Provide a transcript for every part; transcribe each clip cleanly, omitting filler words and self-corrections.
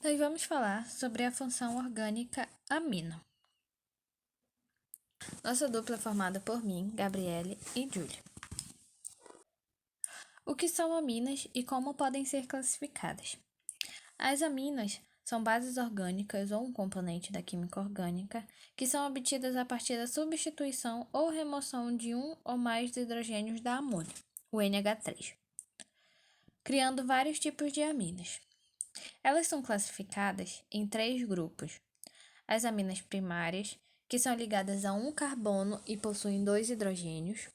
Nós vamos falar sobre a função orgânica amina. Nossa dupla é formada por mim, Gabriele e Júlia. O que são aminas e como podem ser classificadas? As aminas são bases orgânicas ou um componente da química orgânica que são obtidas a partir da substituição ou remoção de um ou mais hidrogênios da amônia, o NH3, criando vários tipos de aminas. Elas são classificadas em 3 grupos: as aminas primárias, que são ligadas a um carbono e possuem 2 hidrogênios;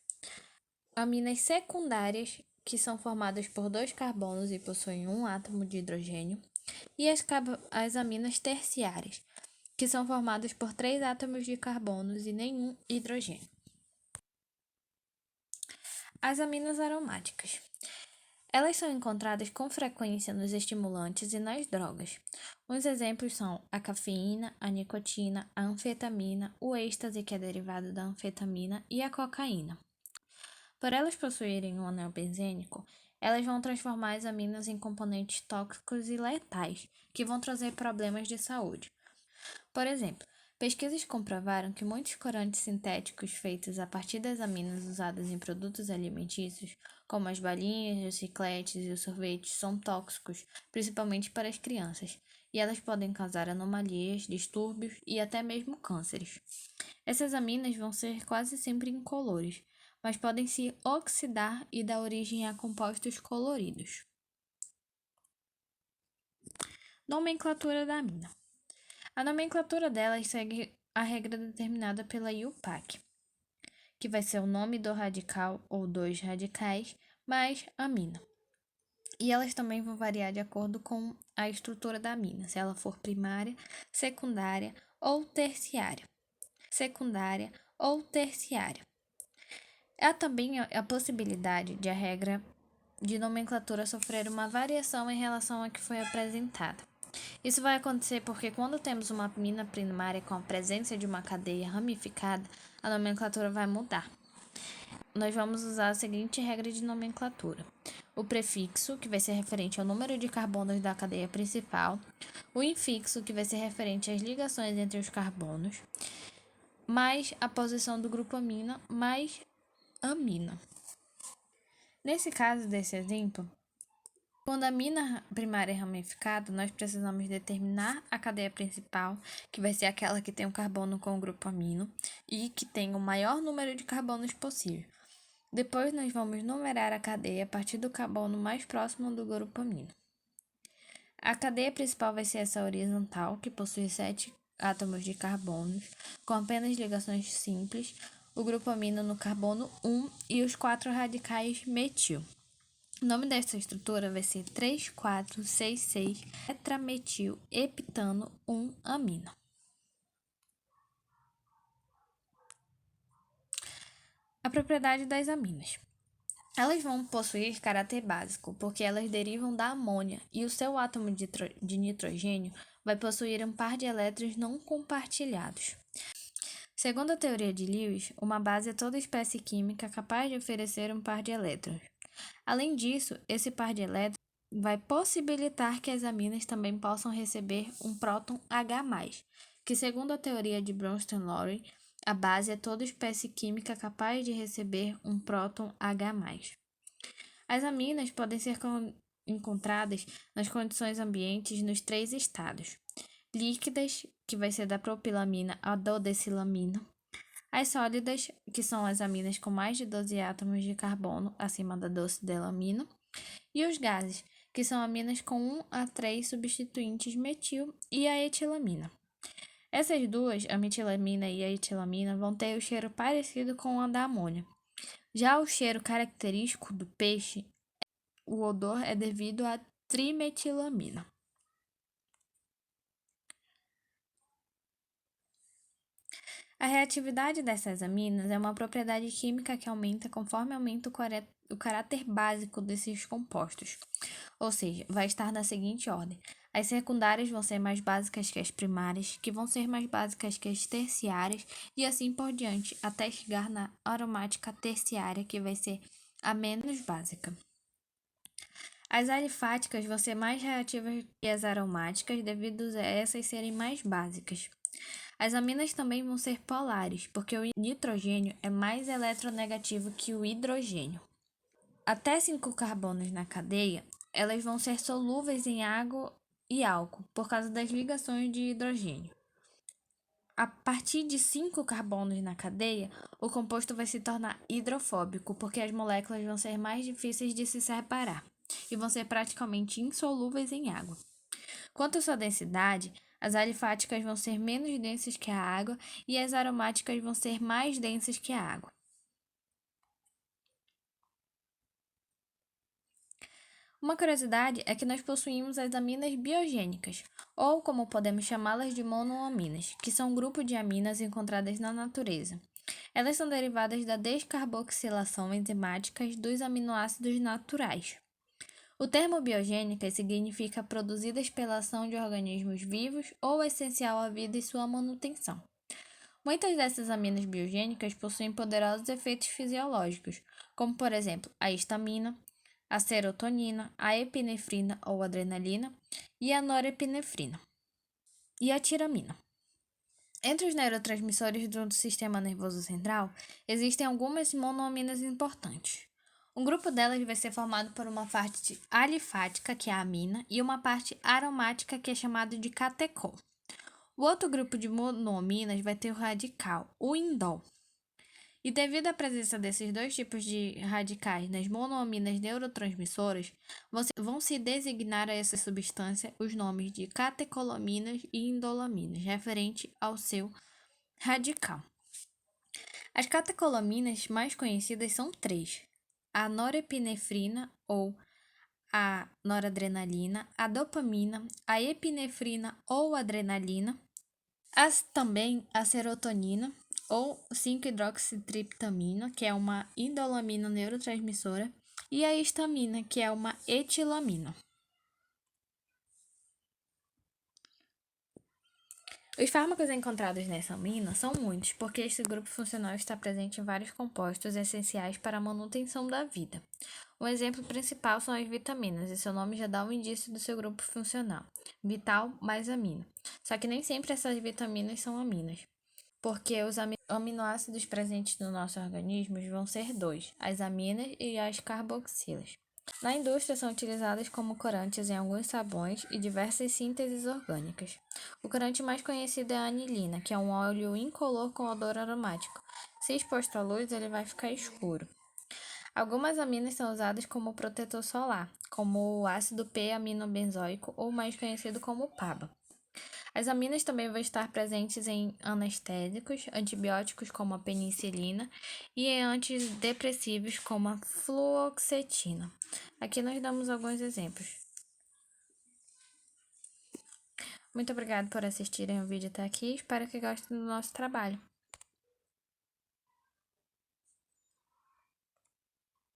aminas secundárias, que são formadas por 2 carbonos e possuem um átomo de hidrogênio; e as aminas terciárias, que são formadas por 3 átomos de carbonos e nenhum hidrogênio. As aminas aromáticas. Elas são encontradas com frequência nos estimulantes e nas drogas. Uns exemplos são a cafeína, a nicotina, a anfetamina, o êxtase, que é derivado da anfetamina, e a cocaína. Por elas possuírem um anel benzênico, elas vão transformar as aminas em componentes tóxicos e letais, que vão trazer problemas de saúde. Por exemplo, pesquisas comprovaram que muitos corantes sintéticos feitos a partir das aminas usadas em produtos alimentícios, como as balinhas, os chicletes e os sorvetes, são tóxicos, principalmente para as crianças, e elas podem causar anomalias, distúrbios e até mesmo cânceres. Essas aminas vão ser quase sempre incolores, mas podem se oxidar e dar origem a compostos coloridos. Nomenclatura da amina. A nomenclatura delas segue a regra determinada pela IUPAC, que vai ser o nome do radical ou dos radicais mais amina. E elas também vão variar de acordo com a estrutura da amina, se ela for primária, secundária ou terciária. Secundária ou terciária. Há também a possibilidade de a regra de nomenclatura sofrer uma variação em relação à que foi apresentada. Isso vai acontecer porque quando temos uma amina primária com a presença de uma cadeia ramificada, a nomenclatura vai mudar. Nós vamos usar a seguinte regra de nomenclatura: o prefixo, que vai ser referente ao número de carbonos da cadeia principal; o infixo, que vai ser referente às ligações entre os carbonos, mais a posição do grupo amina, mais amina. Nesse caso desse exemplo, quando a amina primária é ramificada, nós precisamos determinar a cadeia principal, que vai ser aquela que tem o carbono com o grupo amino e que tem o maior número de carbonos possível. Depois, nós vamos numerar a cadeia a partir do carbono mais próximo do grupo amino. A cadeia principal vai ser essa horizontal, que possui 7 átomos de carbonos, com apenas ligações simples, o grupo amino no carbono 1 e os 4 radicais metil. O nome dessa estrutura vai ser 3,4,6,6 tetrametil heptano 1-amina. A propriedade das aminas. Elas vão possuir caráter básico, porque elas derivam da amônia, e o seu átomo de nitrogênio vai possuir um par de elétrons não compartilhados. Segundo a teoria de Lewis, uma base é toda espécie química capaz de oferecer um par de elétrons. Além disso, esse par de elétrons vai possibilitar que as aminas também possam receber um próton H+, que segundo a teoria de Bronsted-Lowry, a base é toda espécie química capaz de receber um próton H+. As aminas podem ser encontradas nas condições ambientes nos 3 estados: líquidas, que vai ser da propilamina à dodecilamina; as sólidas, que são as aminas com mais de 12 átomos de carbono acima da docedelamina; e os gases, que são aminas com 1 a 3 substituintes metil e a etilamina. Essas duas, a metilamina e a etilamina, vão ter o cheiro parecido com o da amônia. Já o cheiro característico do peixe, o odor é devido à trimetilamina. A reatividade dessas aminas é uma propriedade química que aumenta conforme aumenta o caráter básico desses compostos, ou seja, vai estar na seguinte ordem: as secundárias vão ser mais básicas que as primárias, que vão ser mais básicas que as terciárias, e assim por diante, até chegar na aromática terciária, que vai ser a menos básica. As alifáticas vão ser mais reativas que as aromáticas devido a essas serem mais básicas. As aminas também vão ser polares, porque o nitrogênio é mais eletronegativo que o hidrogênio. Até 5 carbonos na cadeia, elas vão ser solúveis em água e álcool, por causa das ligações de hidrogênio. A partir de 5 carbonos na cadeia, o composto vai se tornar hidrofóbico, porque as moléculas vão ser mais difíceis de se separar e vão ser praticamente insolúveis em água. Quanto à sua densidade, as alifáticas vão ser menos densas que a água e as aromáticas vão ser mais densas que a água. Uma curiosidade é que nós possuímos as aminas biogênicas, ou como podemos chamá-las de monoaminas, que são um grupo de aminas encontradas na natureza. Elas são derivadas da descarboxilação enzimática dos aminoácidos naturais. O termo biogênica significa produzidas pela ação de organismos vivos ou essencial à vida e sua manutenção. Muitas dessas aminas biogênicas possuem poderosos efeitos fisiológicos, como por exemplo a histamina, a serotonina, a epinefrina ou adrenalina e a norepinefrina e a tiramina. Entre os neurotransmissores do sistema nervoso central, existem algumas monoaminas importantes. Um grupo delas vai ser formado por uma parte alifática, que é a amina, e uma parte aromática, que é chamada de catecol. O outro grupo de monoaminas vai ter o radical, o indol. E devido à presença desses dois tipos de radicais nas monoaminas neurotransmissoras, vão se designar a essa substância os nomes de catecolaminas e indolaminas, referente ao seu radical. As catecolaminas mais conhecidas são três: a norepinefrina ou a noradrenalina, a dopamina, a epinefrina ou adrenalina, também a serotonina ou 5-hidroxitriptamina, que é uma indolamina neurotransmissora, e a histamina, que é uma etilamina. Os fármacos encontrados nessa amina são muitos, porque este grupo funcional está presente em vários compostos essenciais para a manutenção da vida. Um exemplo principal são as vitaminas, e seu nome já dá um indício do seu grupo funcional, vital mais amino. Só que nem sempre essas vitaminas são aminas, porque os aminoácidos presentes no nosso organismo vão ser dois, as aminas e as carboxilas. Na indústria são utilizadas como corantes em alguns sabões e diversas sínteses orgânicas. O corante mais conhecido é a anilina, que é um óleo incolor com odor aromático. Se exposto à luz, ele vai ficar escuro. Algumas aminas são usadas como protetor solar, como o ácido p-aminobenzoico, ou mais conhecido como PABA. As aminas também vão estar presentes em anestésicos, antibióticos como a penicilina e em antidepressivos como a fluoxetina. Aqui nós damos alguns exemplos. Muito obrigada por assistirem o vídeo até aqui, espero que gostem do nosso trabalho.